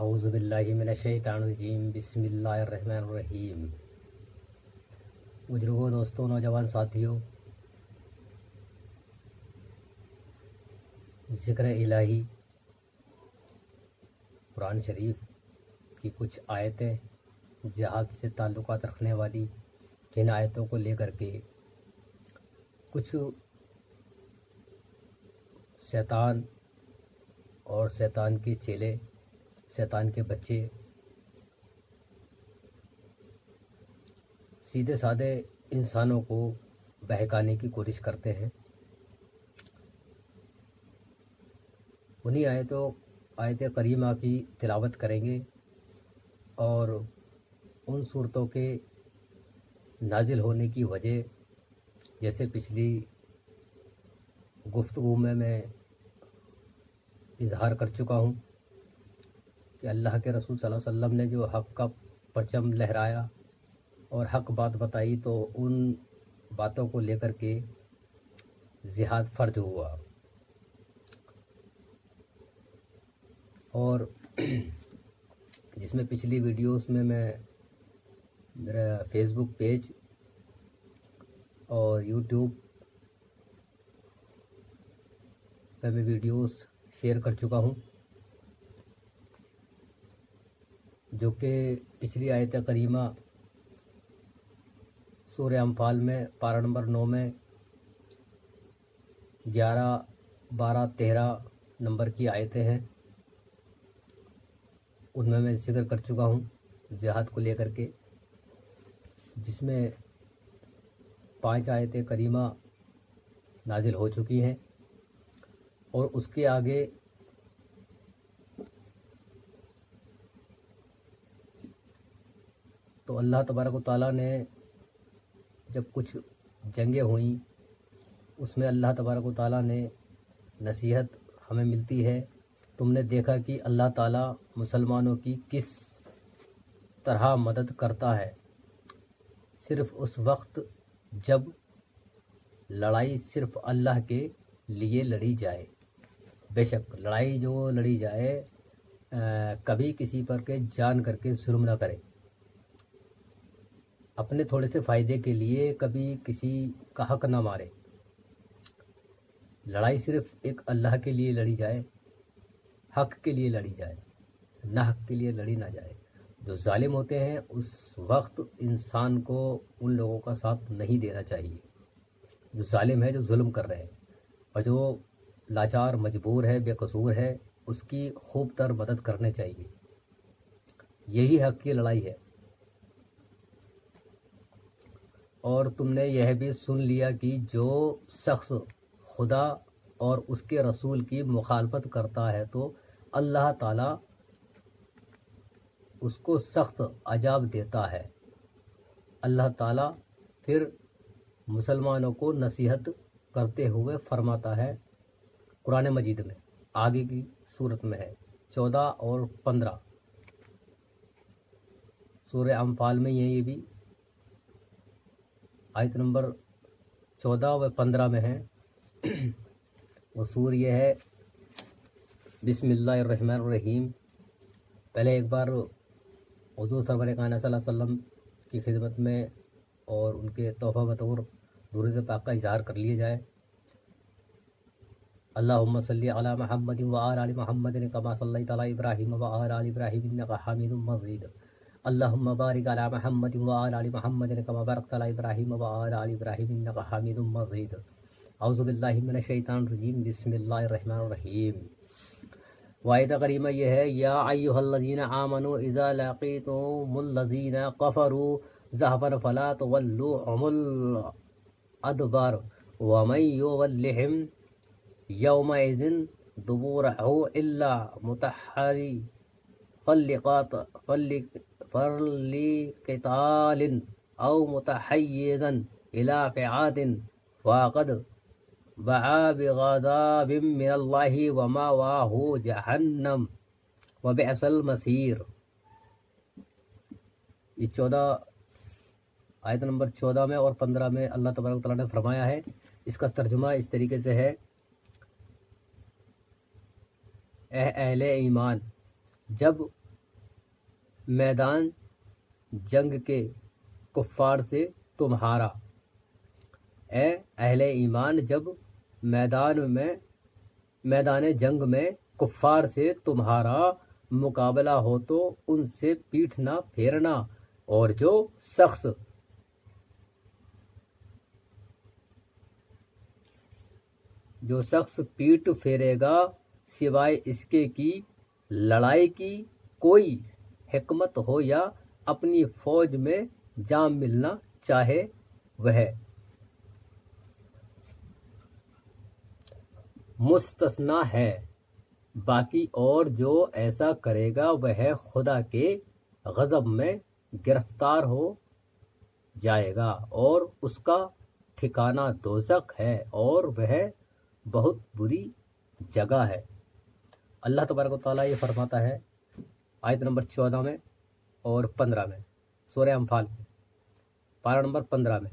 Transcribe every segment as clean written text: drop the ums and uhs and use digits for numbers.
اعوذ باللہ من الشیطان الرجیم، بسم اللہ الرحمن الرحیم۔ بزرگوں، دوستوں، نوجوان ساتھیوں، ذکر الہی قرآن شریف کی کچھ آیتیں جہاد سے تعلقات رکھنے والی، جن آیتوں کو لے کر کے کچھ شیطان اور شیطان کے چیلے، شیطان کے بچے سیدھے سادے انسانوں کو بہکانے کی کوشش کرتے ہیں۔ انہی آیت کریمہ کی تلاوت کریں گے اور ان صورتوں کے نازل ہونے کی وجہ، جیسے پچھلی گفتگو میں اظہار کر چکا ہوں کہ اللہ کے رسول صلی اللہ علیہ وسلم نے جو حق کا پرچم لہرایا اور حق بات بتائی، تو ان باتوں کو لے کر کے جہاد فرض ہوا۔ اور جس میں پچھلی ویڈیوز میں میرا فیس بک پیج اور یوٹیوب پہ میں ویڈیوز شیئر کر چکا ہوں، جو کہ پچھلی آیت کریمہ سورہ انفال میں پارہ نمبر 9 میں 11، 12، 13 نمبر کی آیتیں ہیں۔ ان میں ذکر کر چکا ہوں جہاد کو لے کر کے، جس میں 5 آیتیں کریمہ نازل ہو چکی ہیں، اور اس کے آگے تو اللہ تبارک و تعالیٰ نے جب کچھ جنگیں ہوئیں، اس میں اللہ تبارک و تعالیٰ نے نصیحت ہمیں ملتی ہے۔ تم نے دیکھا کہ اللہ تعالیٰ مسلمانوں کی کس طرح مدد کرتا ہے، صرف اس وقت جب لڑائی صرف اللہ کے لیے لڑی جائے۔ بے شک لڑائی جو لڑی جائے، کبھی کسی پر کے جان کر کے ظلم نہ کرے، اپنے تھوڑے سے فائدے کے لیے کبھی کسی کا حق نہ مارے۔ لڑائی صرف ایک اللہ کے لیے لڑی جائے، حق کے لیے لڑی جائے، نہ حق کے لیے لڑی نہ جائے۔ جو ظالم ہوتے ہیں اس وقت انسان کو ان لوگوں کا ساتھ نہیں دینا چاہیے۔ جو ظالم ہے، جو ظلم کر رہے ہیں، اور جو لاچار، مجبور ہے، بے قصور ہے، اس کی خوب تر مدد کرنے چاہیے۔ یہی حق کی لڑائی ہے۔ اور تم نے یہ بھی سن لیا کہ جو شخص خدا اور اس کے رسول کی مخالفت کرتا ہے تو اللہ تعالیٰ اس کو سخت عذاب دیتا ہے۔ اللہ تعالیٰ پھر مسلمانوں کو نصیحت کرتے ہوئے فرماتا ہے قرآن مجید میں، آگے کی صورت میں ہے 14 اور 15 سورہ انفال میں، یہ بھی آیت نمبر 14 و 15 میں ہے۔ وہ سور یہ ہے، بسم اللہ الرحمن الرحیم۔ پہلے ایک بار حضور سرور کائنات صلی اللہ علیہ وسلم کی خدمت میں اور ان کے تحفہ بطور درود پاک کا اظہار کر لیے جائے۔ اللہم صلی علی محمد وآل آل محمد کما صلیت علی ابراہیم وآل آل ابراہیم انک حمید مجید۔ اللہم بارک علی محمد وآل آل محمد کما بارکت علی ابراہیم وآل آل ابراہیم انک حمید مجید۔ اعوذ باللہ من الشیطان الرجیم، بسم اللہ الرحمن الرحیم۔ وآیت کریمہ یہ ہے، یا ایھا الذین آمنوا اذا لقیتم الذین کفروا زحفا فلا تولوهم الادبار ومن یولهم یومئذ دبورہ الا فلقتال او متحیزا الى فئات فقد باء بغضب من اللہ ومأواہ جہنم وبئس المصیر۔ یہ 14 آیت نمبر 14 میں اور 15 میں اللہ تبارک و تعالیٰ نے فرمایا ہے۔ اس کا ترجمہ اس طریقے سے ہے، اے اہل ایمان، جب میدان جنگ کے کفار سے تمہارا، اے اہل ایمان جب میدان جنگ میں کفار سے تمہارا مقابلہ ہو تو ان سے پیٹھ نہ پھیرنا، اور جو شخص پیٹ پھیرے گا سوائے اس کے کی لڑائی کی کوئی حکمت ہو یا اپنی فوج میں جا ملنا چاہے، وہ مستثنا ہے، باقی اور جو ایسا کرے گا وہ خدا کے غضب میں گرفتار ہو جائے گا اور اس کا ٹھکانہ دوزخ ہے اور وہ بہت بری جگہ ہے۔ اللہ تبارک و تعالیٰ یہ فرماتا ہے آیت نمبر 14 میں اور 15 میں، سورہ انفال میں، پارہ نمبر 15 میں۔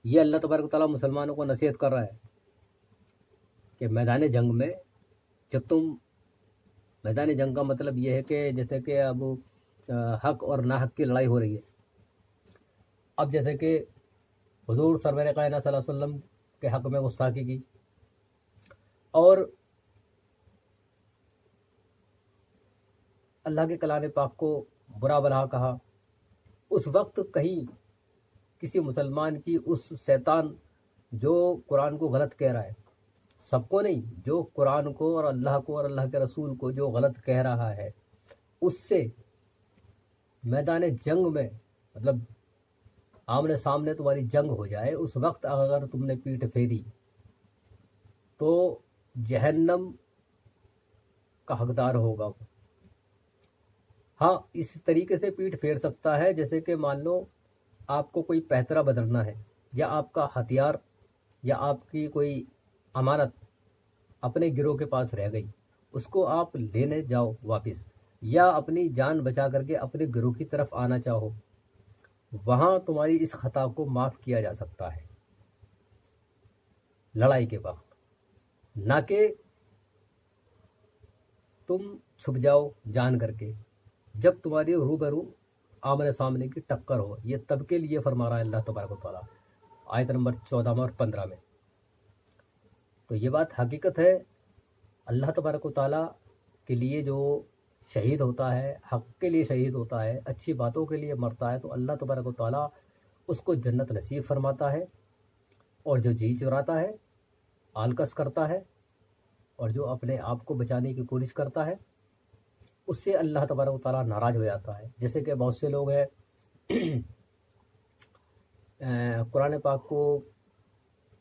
یہ اللہ تبارک و تعالیٰ مسلمانوں کو نصیحت کر رہا ہے کہ میدان جنگ میں میدان جنگ کا مطلب یہ ہے کہ جیسے کہ اب حق اور ناحق کی لڑائی ہو رہی ہے۔ اب جیسے کہ حضور سرور کائنات صلی اللہ علیہ وسلم کے حق میں گستاخی کی اور اللہ کے کلام پاک کو برا بھلا کہا، اس وقت کہیں کسی مسلمان کی اس شیطان جو قرآن کو غلط کہہ رہا ہے، سب کو نہیں، جو قرآن کو اور اللہ کے رسول کو جو غلط کہہ رہا ہے، اس سے میدان جنگ میں مطلب آمنے سامنے تمہاری جنگ ہو جائے، اس وقت اگر تم نے پیٹھ پھیری تو جہنم کا حقدار ہوگا وہ۔ ہاں، اس طریقے سے پیٹھ پھیر سکتا ہے جیسے کہ مان لو آپ کو کوئی پہترا بدلنا ہے، یا آپ کا ہتھیار یا آپ کی کوئی امانت اپنے گروہ کے پاس رہ گئی، اس کو آپ لینے جاؤ واپس، یا اپنی جان بچا کر کے اپنے گروہ کی طرف آنا چاہو، وہاں تمہاری اس خطا کو معاف کیا جا سکتا ہے لڑائی کے وقت، نہ کہ تم چھپ جاؤ جان کر کے جب تمہاری روبرو آمنے سامنے کی ٹکر ہو۔ یہ تب کے لیے فرما رہا ہے اللہ تبارک و تعالیٰ آیت نمبر 14 میں اور 15 میں۔ تو یہ بات حقیقت ہے، اللہ تبارک و تعالیٰ کے لیے جو شہید ہوتا ہے، حق کے لیے شہید ہوتا ہے، اچھی باتوں کے لیے مرتا ہے، تو اللہ تبارک و تعالیٰ اس کو جنت نصیب فرماتا ہے، اور جو جی چراتا ہے، آلکس کرتا ہے، اور جو اپنے آپ کو بچانے کی کوشش کرتا ہے، اس سے اللہ تبارک و تعالیٰ ناراض ہو جاتا ہے۔ جیسے کہ بہت سے لوگ ہیں قرآن پاک کو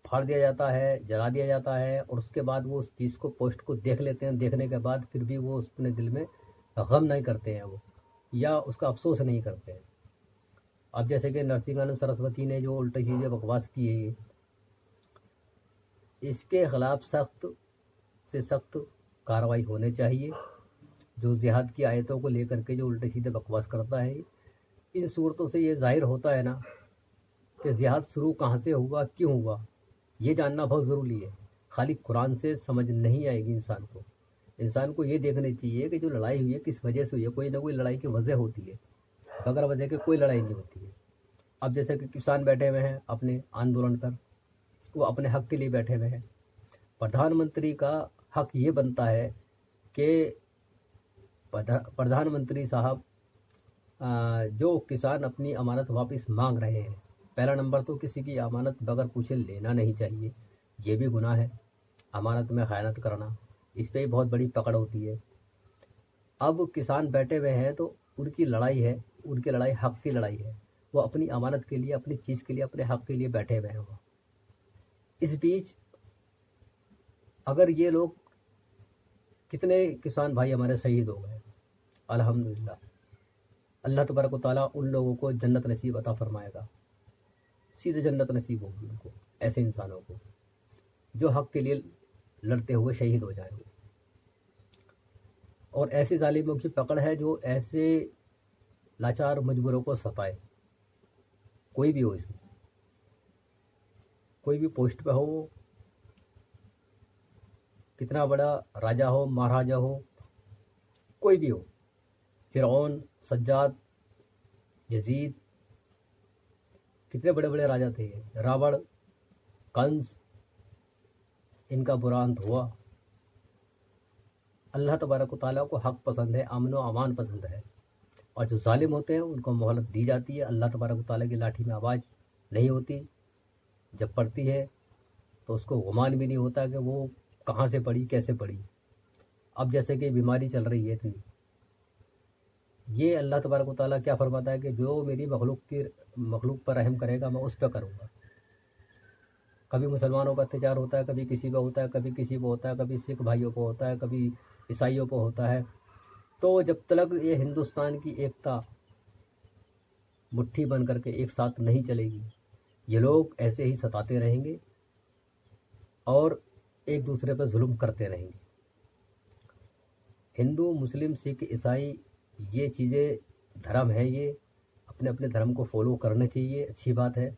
پھاڑ دیا جاتا ہے، جلا دیا جاتا ہے، اور اس کے بعد وہ اس چیز کو پوسٹ کو دیکھ لیتے ہیں، دیکھنے کے بعد پھر بھی وہ اپنے دل میں غم نہیں کرتے ہیں، وہ یا اس کا افسوس نہیں کرتے ہیں۔ اب جیسے کہ نرسنگانند سرسوتی نے جو الٹی چیزیں بکواس کی ہے، اس کے خلاف سخت سے سخت کارروائی ہونے چاہیے۔ جو جہاد کی آیتوں کو لے کر کے جو الٹے سیدھے بکواس کرتا ہے، ان صورتوں سے یہ ظاہر ہوتا ہے نا کہ جہاد شروع کہاں سے ہوا، کیوں ہوا، یہ جاننا بہت ضروری ہے۔ خالی قرآن سے سمجھ نہیں آئے گی انسان کو یہ دیکھنا چاہیے کہ جو لڑائی ہوئی ہے کس وجہ سے ہوئی ہے۔ کوئی نہ کوئی لڑائی کی وجہ ہوتی ہے، بغیر وجہ کے کوئی لڑائی نہیں ہوتی ہے۔ اب جیسے کہ کسان بیٹھے ہوئے ہیں اپنے آندولن پر، وہ اپنے حق کے لیے بیٹھے ہوئے ہیں، پردھان منتری کا حق یہ بنتا ہے کہ پردھان منتری صاحب جو کسان اپنی امانت واپس مانگ رہے ہیں، پہلا نمبر تو کسی کی امانت بغیر پوچھے لینا نہیں چاہیے، یہ بھی گناہ ہے، امانت میں خیانت کرنا، اس پہ بھی بہت بڑی پکڑ ہوتی ہے۔ اب کسان بیٹھے ہوئے ہیں تو ان کی لڑائی ہے، ان کی لڑائی حق کی لڑائی ہے، وہ اپنی امانت کے لیے، اپنی چیز کے لیے، اپنے حق کے لیے بیٹھے ہوئے ہیں۔ وہ اس بیچ اگر یہ لوگ، کتنے کسان بھائی ہمارے شہید ہو گئے، الحمدللہ، اللہ تبارک و تعالیٰ ان لوگوں کو جنت نصیب عطا فرمائے گا، سیدھے جنت نصیب ہوگی ان کو، ایسے انسانوں کو جو حق کے لیے لڑتے ہوئے شہید ہو جائیں گے۔ اور ایسے ظالموں کی پکڑ ہے جو ایسے لاچار مجبوروں کو ستائے، کوئی بھی ہو، اس میں کوئی بھی پوسٹ پہ ہو، کتنا بڑا راجا ہو، مہاراجا ہو، کوئی بھی ہو، فرعون, سجاد, یزید, کتنے بڑے بڑے راجا تھے, راوڑ, کنس, ان کا برا انت ہوا. اللہ تبارک و تعالیٰ کو حق پسند ہے, امن و امان پسند ہے, اور جو ظالم ہوتے ہیں ان کو مہلت دی جاتی ہے. اللہ تبارک و تعالیٰ کی لاٹھی میں آواز نہیں ہوتی, جب پڑتی ہے تو اس کو گمان بھی نہیں ہوتا کہ وہ کہاں سے پڑی, کیسے پڑی. اب جیسے کہ بیماری چل رہی ہے اتنی, یہ اللہ تبارک و تعالیٰ کیا فرماتا ہے کہ جو میری مخلوق پر رحم کرے گا میں اس پہ کروں گا. کبھی مسلمانوں پر اتیاچار ہوتا ہے, کبھی کسی پہ ہوتا ہے, کبھی کسی پہ ہوتا ہے, کبھی سکھ بھائیوں پہ ہوتا ہے, کبھی عیسائیوں پہ ہوتا ہے. تو جب تک یہ ہندوستان کی ایکتا مٹھی بن کر کے ایک ساتھ نہیں چلے گی, یہ لوگ ایسے ہی ستاتے رہیں گے اور ایک دوسرے پہ ظلم کرتے رہیں گے. ہندو, مسلم, سکھ, عیسائی, یہ چیزیں دھرم ہے, یہ اپنے اپنے دھرم کو فالو کرنا چاہیے, اچھی بات ہے.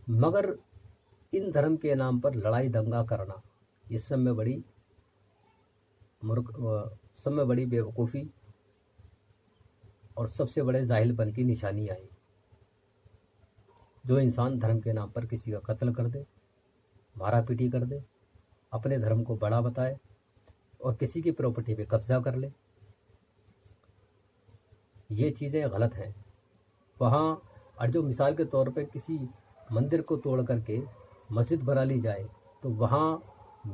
مگر ان دھرم کے نام پر لڑائی دنگا کرنا یہ سب میں بڑی بیوقوفی اور سب سے بڑے جاہل پن کی نشانی آئی. جو انسان دھرم کے نام پر کسی کا قتل کر دے, مارا پیٹی کر دے, اپنے دھرم کو بڑا بتائے اور کسی کی پراپرٹی پہ قبضہ کر لے, یہ چیزیں غلط ہیں. وہاں اور جو مثال کے طور پہ کسی مندر کو توڑ کر کے مسجد بنا لی جائے تو وہاں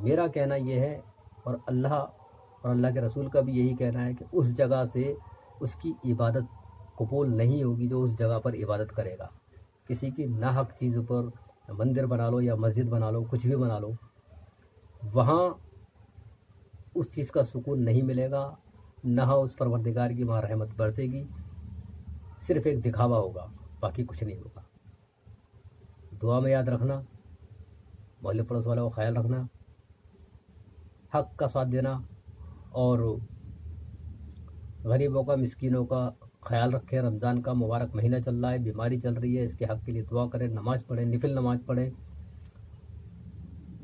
میرا کہنا یہ ہے, اور اللہ کے رسول کا بھی یہی کہنا ہے کہ اس جگہ سے اس کی عبادت قبول نہیں ہوگی جو اس جگہ پر عبادت کرے گا. کسی کی ناحق چیزوں پر مندر بنا لو یا مسجد بنا لو, کچھ بھی بنا لو, وہاں اس چیز کا سکون نہیں ملے گا, نہ اس پروردگار کی وہاں رحمت برسے گی. صرف ایک دکھاوا ہوگا, باقی کچھ نہیں ہوگا. دعا میں یاد رکھنا, محلے پڑوس والوں کا خیال رکھنا, حق کا ساتھ دینا, اور غریبوں کا, مسکینوں کا خیال رکھیں. رمضان کا مبارک مہینہ چل رہا ہے, بیماری چل رہی ہے, اس کے حق کے لیے دعا کریں, نماز پڑھیں, نفل نماز پڑھیں,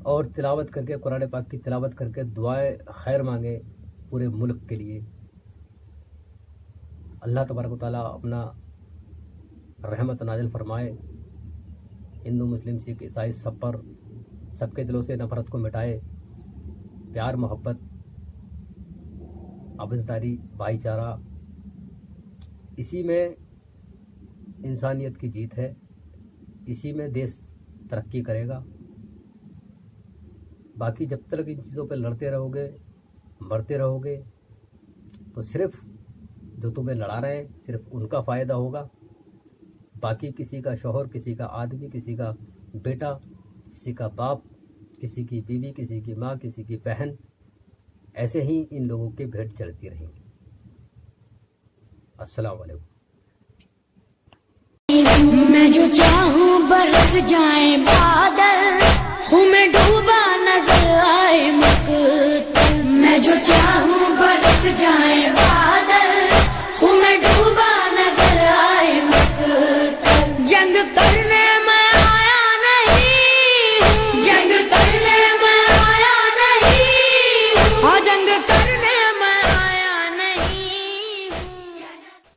اور تلاوت کر کے قرآن پاک کی تلاوت کر کے دعائیں خیر مانگیں پورے ملک کے لیے. اللہ تبارک و تعالیٰ اپنا رحمت نازل فرمائے, ہندو, مسلم, سکھ, عیسائی سب پر, سب کے دلوں سے نفرت کو مٹائے. پیار, محبت, آبزداری, بھائی چارہ, اسی میں انسانیت کی جیت ہے, اسی میں دیش ترقی کرے گا. باقی جب تک ان چیزوں پہ لڑتے رہو گے, مرتے رہو گے, تو صرف جو تمہیں لڑا رہے ہیں صرف ان کا فائدہ ہوگا. باقی کسی کا شوہر, کسی کا آدمی, کسی کا بیٹا, کسی کا باپ, کسی کی بیوی, کسی کی ماں, کسی کی بہن, ایسے ہی ان لوگوں کے بھیٹ چڑھتی رہیں گی. السلام علیکم. میں جو چاہوں برس جائیں بادل, ہوں میں ڈوبا نظر آئے مقتل. میں جو چاہوں برس جائیں بادل, ہوں میں ڈوبا نظر آئے مقتل. جنگ کرنے میں آیا نہیں, جنگ کرنے میں آیا نہیں, ہاں جنگ کرنے